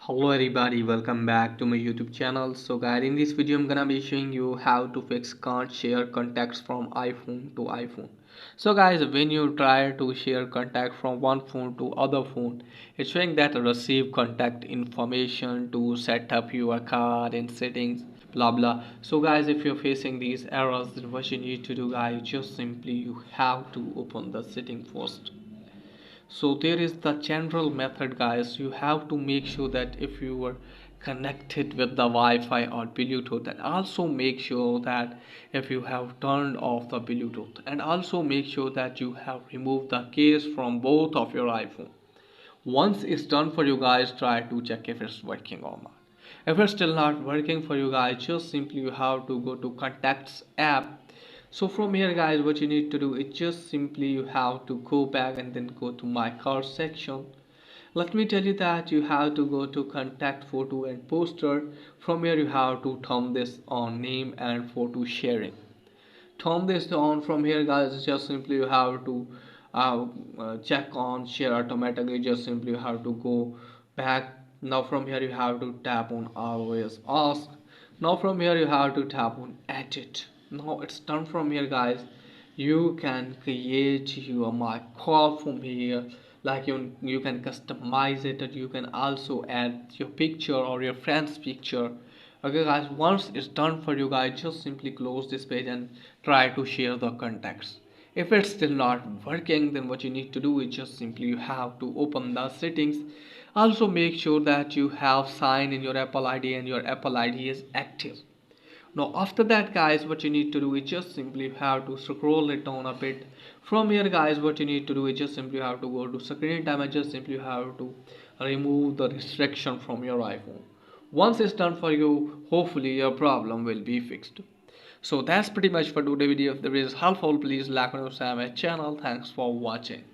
Hello everybody, welcome back to my YouTube channel. So guys, in this video I'm gonna be showing you how to fix can't share contacts from iPhone to iPhone. So guys, when you try to share contact from one phone to other phone, it's showing that receive contact information to set up your card and settings, blah blah. So guys, if you're facing these errors, then what you need to do guys, just simply you have to open the setting first. So there is the general method guys. You have to make sure that if you are connected with the Wi-Fi or Bluetooth, and also make sure that if you have turned off the Bluetooth, and also make sure that you have removed the case from both of your iPhone. Once it's done for you guys, try to check if it's working or not. If it's still not working for you guys, just simply you have to go to contacts app. So from here guys, what you need to do is just simply you have to go back and then go to my card section. Let me tell you that you have to go to contact photo and poster. From here you have to turn this on name and photo sharing. Turn this on. From here guys, just simply you have to check on share automatically. Just simply you have to go back. Now from here you have to tap on always ask. Now from here you have to tap on edit. Now it's done. From here guys, you can create your my call from here. Like you can customize it, and you can also add your picture or your friend's picture. Okay guys, once it's done for you guys, just simply close this page and try to share the contacts. If it's still not working, then what you need to do is just simply you have to open the settings. Also make sure that you have sign in your Apple ID and your Apple ID is active. Now after that guys, what you need to do is just simply have to scroll it down a bit. From here guys, what you need to do is just simply have to go to screen time and just simply have to remove the restriction from your iPhone. Once it's done for you, hopefully your problem will be fixed. So that's pretty much for today's video. If there is helpful, please like and subscribe my channel. Thanks for watching.